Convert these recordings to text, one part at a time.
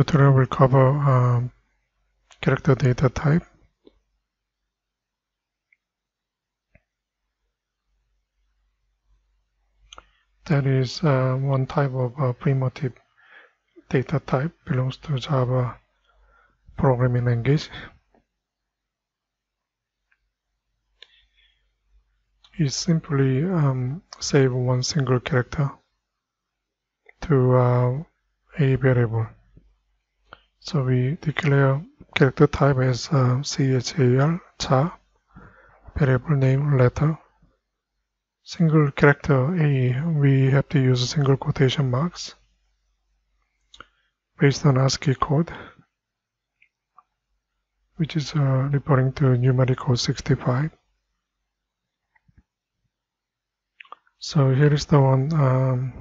tutorial will cover character data type. That is one type of primitive data type belongs to Java programming language. It simply save one single character to a variable. So we declare character type as char, variable name letter. Single character A, we have to use single quotation marks based on ASCII code, which is referring to numeric code 65. So here is the one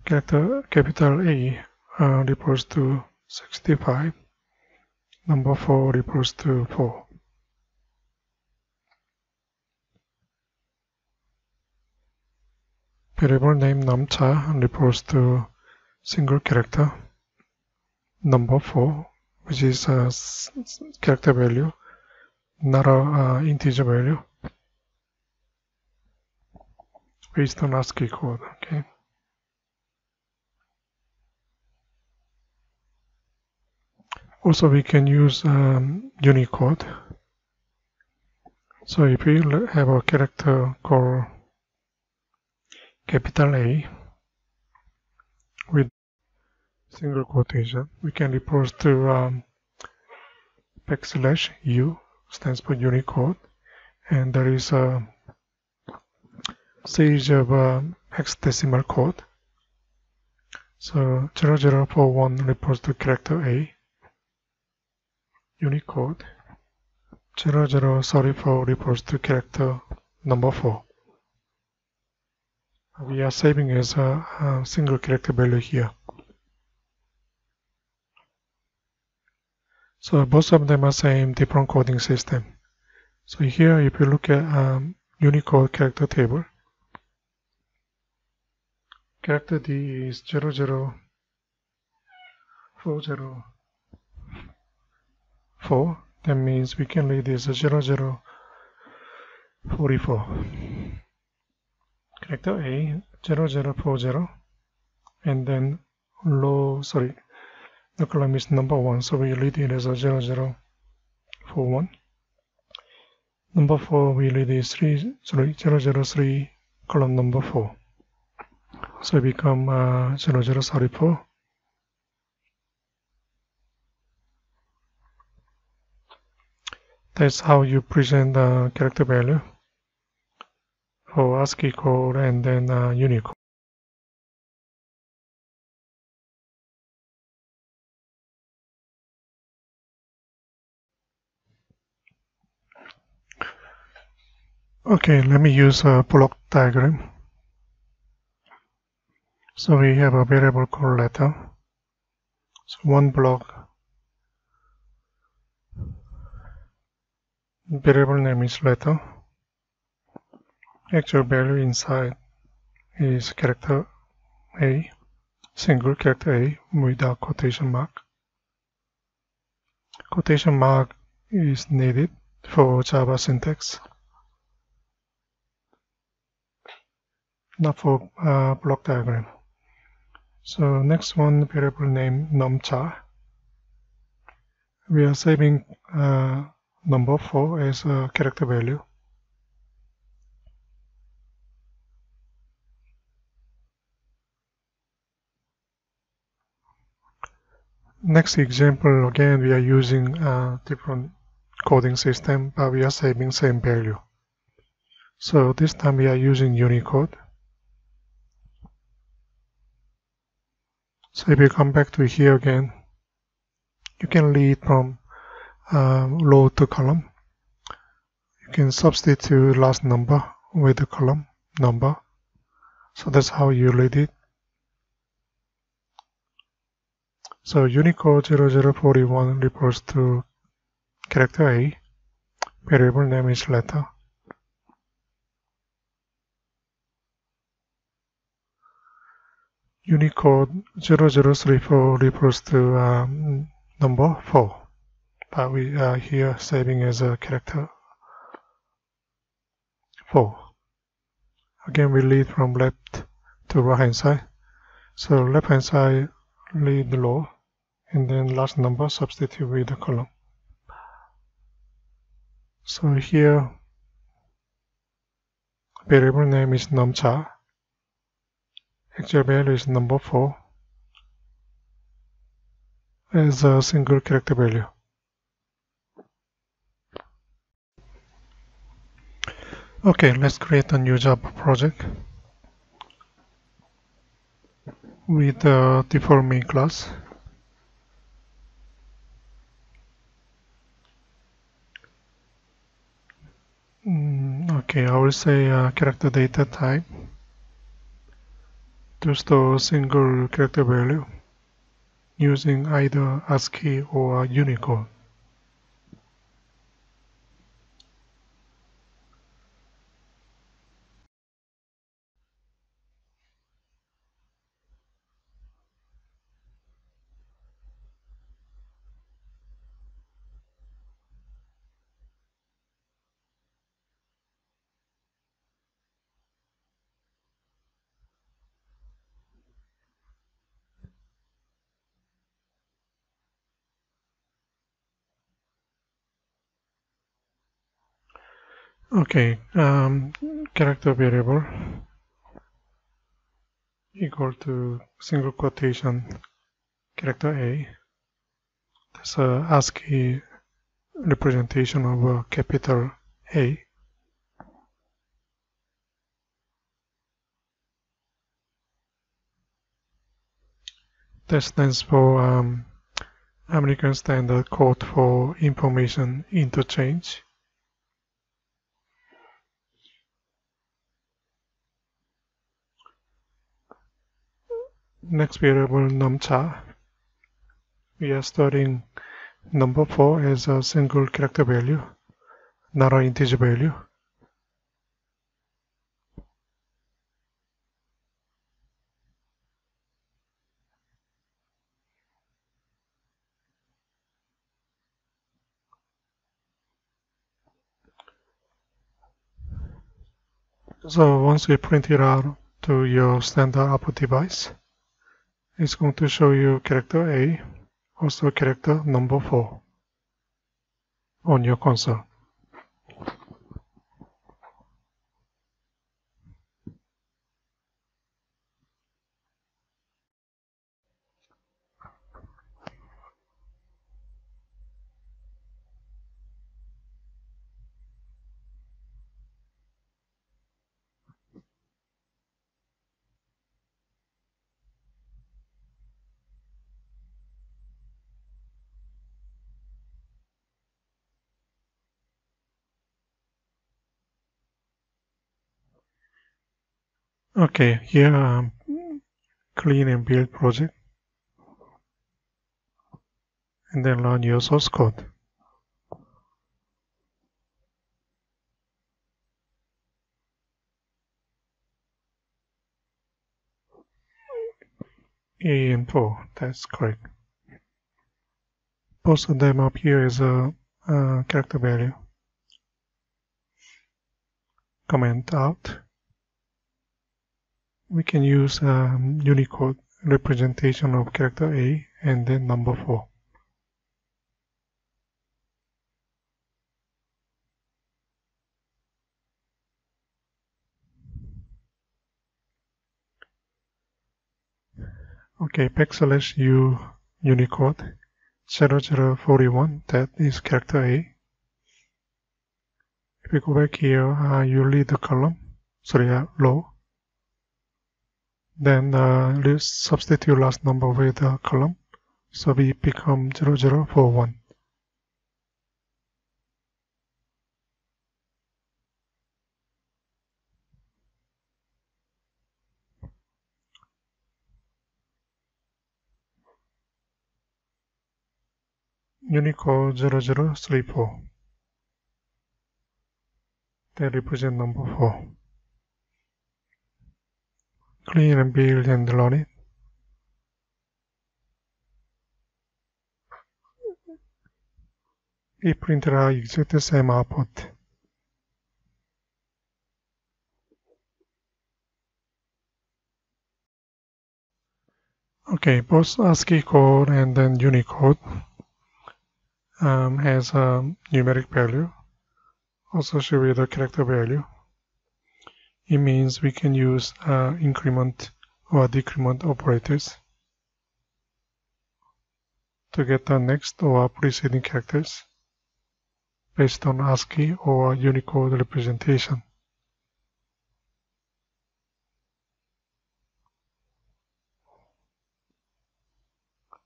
character capital A refers to 65, number 4 refers to 4. Variable name numChar refers to single character, number 4, which is a character value, not a integer value, based on ASCII code. Okay. Also, we can use Unicode. So if we have a character called capital A with single quotation, we can refer to \U, stands for Unicode, and there is a series of hexadecimal code. So 0041 refers to character A, Unicode. 0034 refers to character number 4. We are saving as a single character value here. So both of them are same different coding system. So here, if you look at Unicode character table, character D is 00404. That means we can read this as 0044. Character A 0040, and then the column is number 1, so we read it as a 0041. Number 4 we read is 003, column number 4. So it become 0034. That's how you present the character value for ASCII code and then Unicode. Okay, let me use a block diagram. So we have a variable called letter. So one block, variable name is letter. Actual value inside is character A, single character A without quotation mark. Quotation mark is needed for Java syntax, not for block diagram. So next one, variable name numChar. We are saving number 4 as a character value. Next example, again we are using different coding system, but we are saving same value. So this time we are using Unicode. So if you come back to here again, you can read from row to column. You can substitute last number with the column number. So that's how you read it. So Unicode 0041 refers to character A, variable name is letter. Unicode 0034 refers to number 4, but we are here saving as a character 4. Again, we lead from left to right hand side. So left hand side lead low, and then last number substitute with the column. So here variable name is numChar. Actual value is number 4 as a single character value. Okay, let's create a new Java project with the default main class. Okay, I will say character data type to store single character value using either ASCII or Unicode. Okay, character variable equal to single quotation character A. That's a ASCII representation of a capital A. That stands for American Standard Code for Information Interchange. Next variable numChar. We are storing number 4 as a single character value, not an integer value. So once we print it out to your standard output device, it's going to show you character A, also character number 4 on your console. Okay, here clean and build project, and then run your source code. A and 4, that's correct. Both of them up here is a character value. Comment out. We can use Unicode representation of character A and then number 4. Okay, \u Unicode 0041, that is character A. If we go back here, you read the column, row. Then let's substitute last number with the column, so we become 0041. Unicode 0034. That represents number 4. Clean and build and run it. If printed are exactly the same output. Okay, both ASCII code and then Unicode has a numeric value associated with a character value. It means we can use increment or decrement operators to get the next or preceding characters based on ASCII or Unicode representation.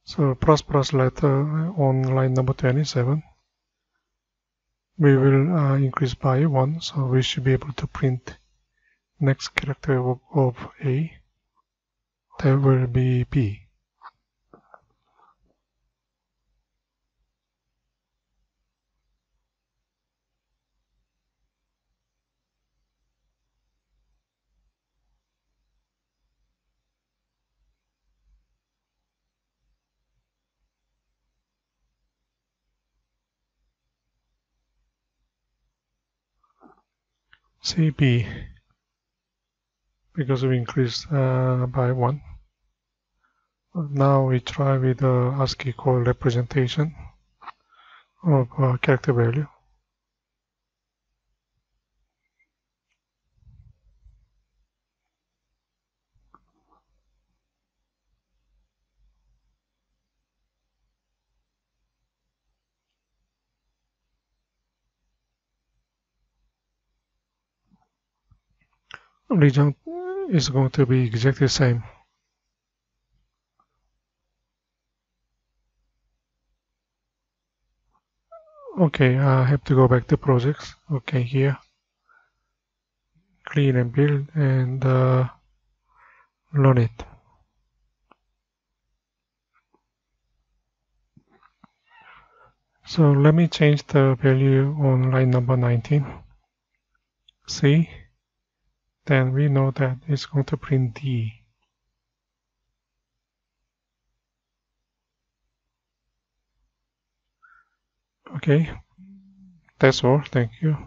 So plus letter on line number 27, we will increase by 1, so we should be able to print next character of A. That will be B. C, B, because we increased by 1. Now we try with the ASCII code representation of character value. Result is going to be exactly the same. Okay, I have to go back to projects. Okay, here, clean and build and run it. So let me change the value on line number 19. See, then we know that it's going to print D. Okay, that's all. Thank you.